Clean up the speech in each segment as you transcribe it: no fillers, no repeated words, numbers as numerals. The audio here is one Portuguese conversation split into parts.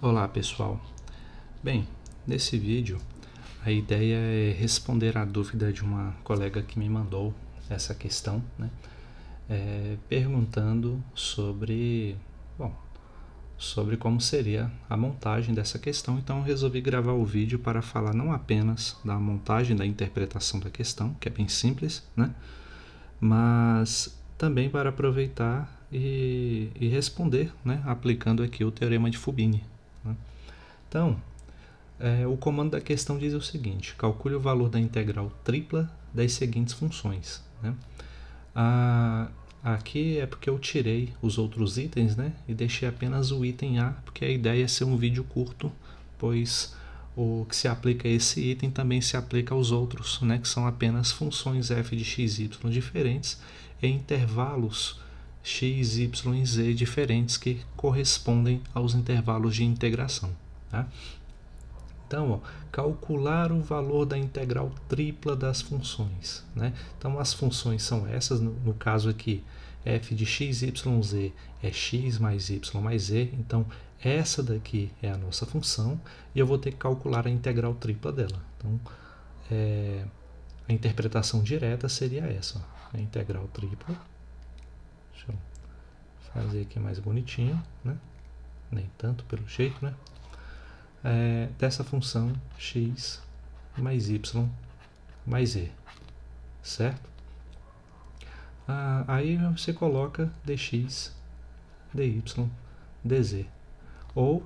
Olá pessoal, bem, nesse vídeo a ideia é responder à dúvida de uma colega que me mandou essa questão, né? Perguntando sobre como seria a montagem dessa questão. Então eu resolvi gravar o vídeo para falar não apenas da montagem, da interpretação da questão, que é bem simples, né? Mas também para aproveitar e responder, né? Aplicando aqui o teorema de Fubini, né? Então, o comando da questão diz o seguinte: calcule o valor da integral tripla das seguintes funções, né? Aqui é porque eu tirei os outros itens, né? E deixei apenas o item A, porque a ideia é ser um vídeo curto, pois o que se aplica a esse item também se aplica aos outros, né? Que são apenas funções f de x e y diferentes em intervalos x, y e z diferentes que correspondem aos intervalos de integração, tá? Então, calcular o valor da integral tripla das funções, né? Então, as funções são essas, no caso aqui, f de x, y, z é x mais y mais z. Então, essa daqui é a nossa função e eu vou ter que calcular a integral tripla dela. Então, a interpretação direta seria essa, ó, a integral tripla. Deixa eu fazer aqui mais bonitinho, né? Nem tanto pelo jeito, né? Dessa função x mais y mais z, certo? Aí você coloca dx, dy, dz. Ou,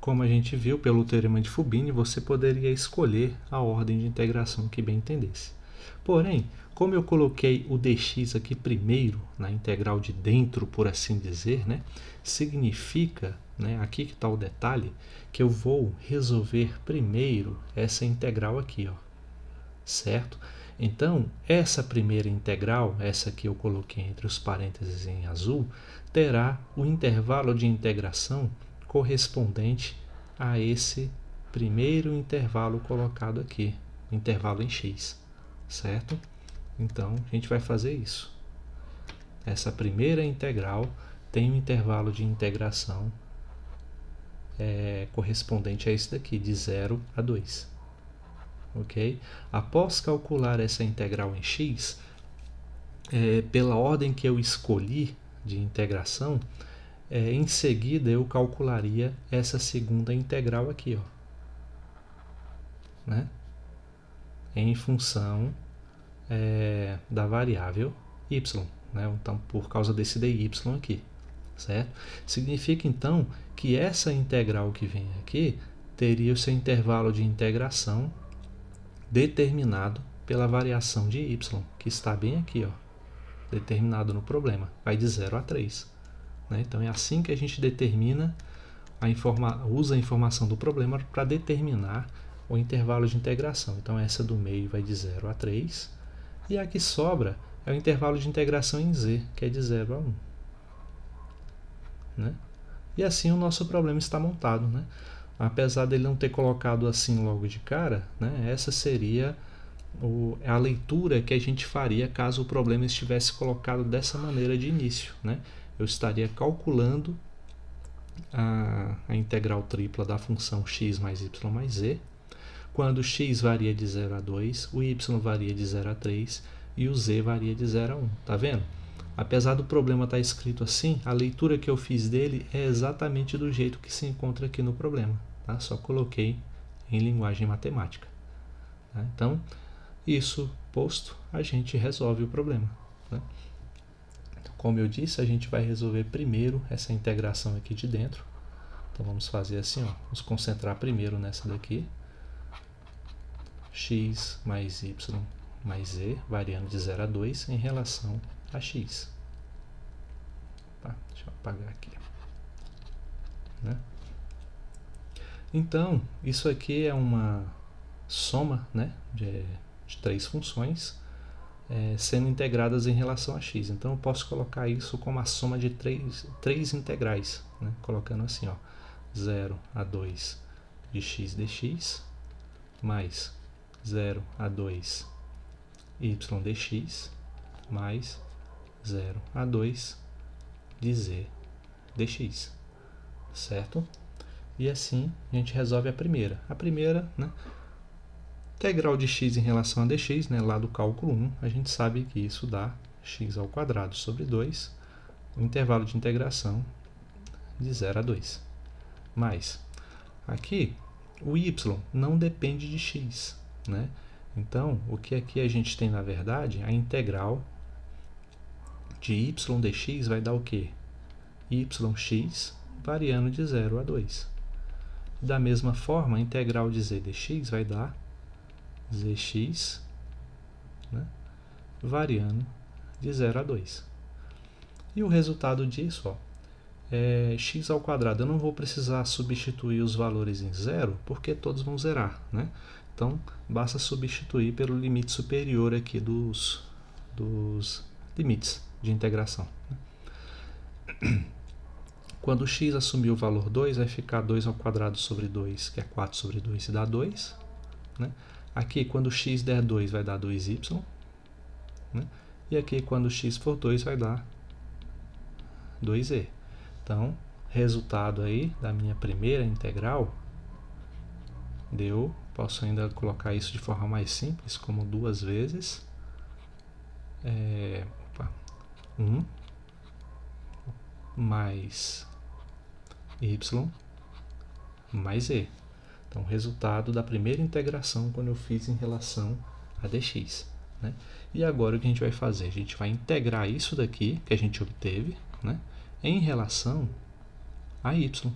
como a gente viu pelo teorema de Fubini, você poderia escolher a ordem de integração que bem entendesse. Porém, como eu coloquei o dx aqui primeiro, na integral de dentro, por assim dizer, né, significa, né, aqui que está o detalhe, que eu vou resolver primeiro essa integral aqui, ó, certo? Então, essa primeira integral, essa que eu coloquei entre os parênteses em azul, terá o intervalo de integração correspondente a esse primeiro intervalo colocado aqui, intervalo em x, certo? Então, a gente vai fazer isso. Essa primeira integral tem um intervalo de integração correspondente a esse daqui, de 0 a 2. Ok? Após calcular essa integral em x, pela ordem que eu escolhi de integração, em seguida eu calcularia essa segunda integral aqui, ó, né? Em função da variável y, né? Então, por causa desse dy aqui, certo? Significa então que essa integral que vem aqui teria o seu intervalo de integração determinado pela variação de y, que está bem aqui, ó, determinado no problema, vai de 0 a 3. Né? Então é assim que a gente determina, usa a informação do problema para determinar o intervalo de integração. Então essa do meio vai de 0 a 3, e a que sobra é o intervalo de integração em z, que é de 0 a 1. Né? E assim o nosso problema está montado, né? Apesar dele não ter colocado assim logo de cara, né? Essa seria a leitura que a gente faria caso o problema estivesse colocado dessa maneira de início, né? Eu estaria calculando a integral tripla da função x mais y mais z, quando x varia de 0 a 2, o y varia de 0 a 3 e o z varia de 0 a 1. Tá vendo? Apesar do problema estar escrito assim, a leitura que eu fiz dele é exatamente do jeito que se encontra aqui no problema. Tá? Só coloquei em linguagem matemática. Tá? Então, isso posto, a gente resolve o problema. Né? Então, como eu disse, a gente vai resolver primeiro essa integração aqui de dentro. Então, vamos fazer assim, ó, vamos concentrar primeiro nessa daqui. X mais y mais z, variando de 0 a 2 em relação a x. Tá? Deixa eu apagar aqui. Né? Então, isso aqui é uma soma, né, de 3 funções sendo integradas em relação a x. Então, eu posso colocar isso como a soma de três integrais, né, colocando assim, ó, 0 a 2 de x dx, mais 0 a 2 y dx, mais 0 a 2 de z dx, certo? E assim a gente resolve a primeira. A primeira, né? Integral de x em relação a dx, né? Lá do cálculo 1, a gente sabe que isso dá x ao quadrado sobre 2, o intervalo de integração de 0 a 2. Mas, aqui, o y não depende de x, né? Então, o que aqui a gente tem, na verdade, a integral de y dx vai dar o quê? Yx variando de 0 a 2. Da mesma forma, a integral de z dx vai dar zx, né, variando de 0 a 2. E o resultado disso, ó, é x ao quadrado. Eu não vou precisar substituir os valores em zero, porque todos vão zerar, né? Então, basta substituir pelo limite superior aqui dos limites de integração. Quando x assumir o valor 2, vai ficar 2 ao quadrado sobre 2, que é 4 sobre 2, e dá 2. Né? Aqui, quando x der 2, vai dar 2y. Né? E aqui, quando x for 2, vai dar 2e. Então, resultado aí da minha primeira integral deu, posso ainda colocar isso de forma mais simples, como 2 vezes 1 mais y mais e. Então, resultado da primeira integração quando eu fiz em relação a dx. Né? E agora o que a gente vai fazer? A gente vai integrar isso daqui que a gente obteve, né, em relação a y,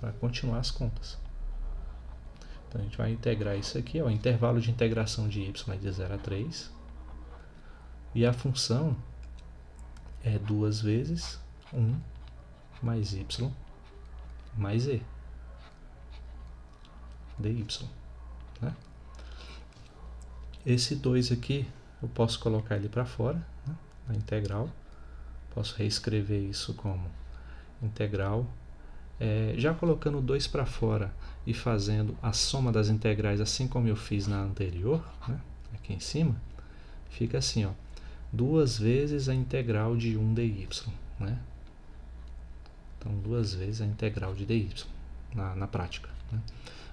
para continuar as contas. Então, a gente vai integrar isso aqui, ó, o intervalo de integração de y é de 0 a 3. E a função é 2 vezes 1 mais y mais e dy. Né? Esse 2 aqui, eu posso colocar ele para fora, né, a integral. Posso reescrever isso como integral. Já colocando 2 para fora e fazendo a soma das integrais, assim como eu fiz na anterior, né, aqui em cima, fica assim, ó, 2 vezes a integral de 1 dy. Né? Então, 2 vezes a integral de dy na prática. Né?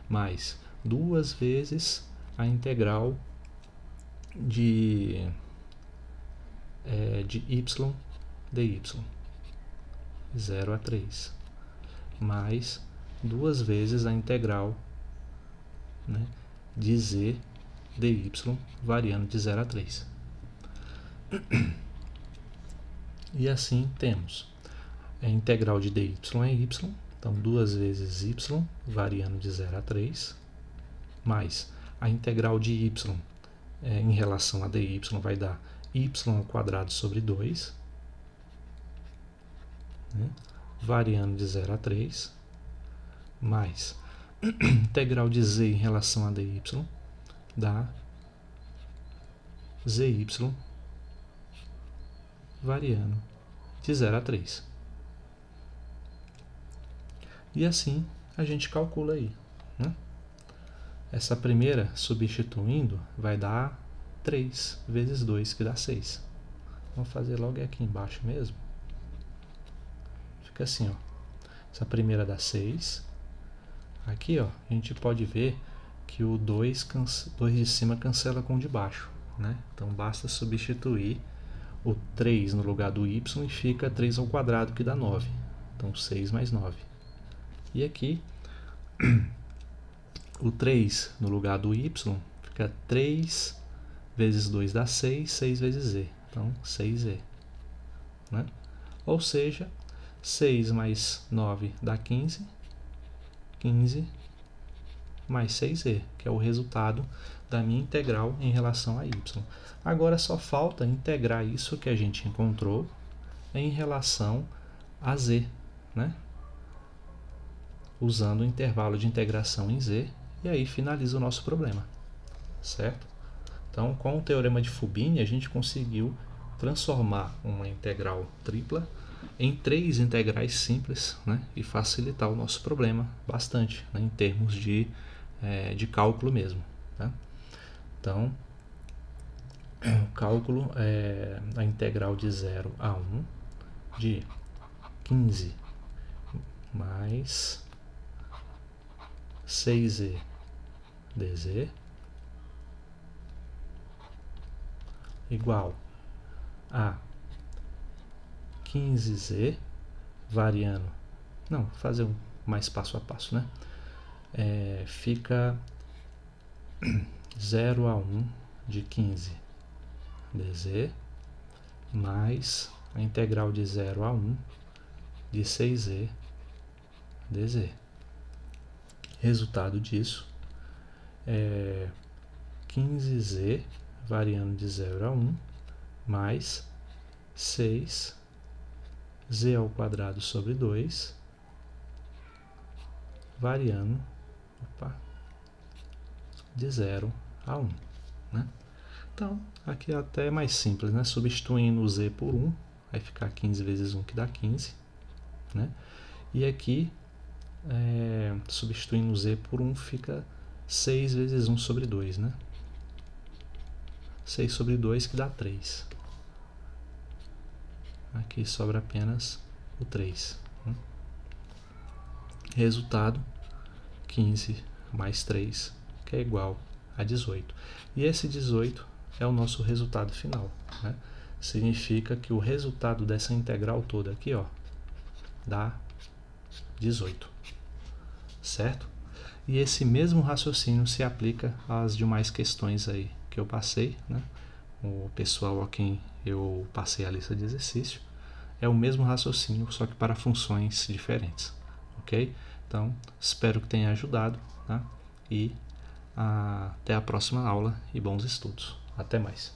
Mais 2 vezes a integral de y dy, 0 a 3, mais 2 vezes a integral, né, de z dy, variando de 0 a 3. E assim temos a integral de dy é y, então 2 vezes y, variando de 0 a 3, mais a integral de y em relação a dy vai dar y ao quadrado sobre 2, né, variando de 0 a 3, mais integral de z em relação a dy dá zy variando de 0 a 3. E assim a gente calcula aí. Né? Essa primeira, substituindo, vai dar 3 vezes 2, que dá 6. Vamos fazer logo aqui embaixo mesmo. Fica assim, ó. Essa primeira dá 6. Aqui, ó, a gente pode ver que o 2 de cima cancela com o de baixo. Né? Então, basta substituir o 3 no lugar do y e fica 3 ao quadrado, que dá 9. Então, 6 mais 9. E aqui, o 3 no lugar do y fica 3 vezes 2 dá 6, 6 vezes z. Então, 6z. Né? Ou seja, 6 mais 9 dá 15. 15 mais 6z, que é o resultado da minha integral em relação a y. Agora só falta integrar isso que a gente encontrou em relação a z, né? Usando o intervalo de integração em z, e aí finaliza o nosso problema, certo? Então, com o teorema de Fubini, a gente conseguiu transformar uma integral tripla em 3 integrais simples, né? E facilitar o nosso problema bastante, né? Em termos de cálculo mesmo. Tá? Então, o cálculo é a integral de 0 a 1 de 15 mais 6z dz igual a 15z variando, não, vou fazer um mais passo a passo, né? Fica 0 a 1 de 15 dz mais a integral de 0 a 1 de 6z dz. Resultado disso é 15z variando de 0 a 1 mais 6z ao quadrado sobre 2 variando de 0 a 1, né? Então, aqui até é mais simples, né? Substituindo o z por 1, vai ficar 15 vezes 1 que dá 15, né? E aqui, substituindo o z por 1, fica 6 vezes 1 sobre 2, né? 6 sobre 2 que dá 3. Aqui sobra apenas o 3. Né? Resultado, 15 mais 3, que é igual a 18. E esse 18 é o nosso resultado final, né? Significa que o resultado dessa integral toda aqui, ó, dá 18, certo? E esse mesmo raciocínio se aplica às demais questões aí que eu passei, né? O pessoal a quem eu passei a lista de exercício, é o mesmo raciocínio, só que para funções diferentes, ok? Então, espero que tenha ajudado, tá? E até a próxima aula e bons estudos. Até mais.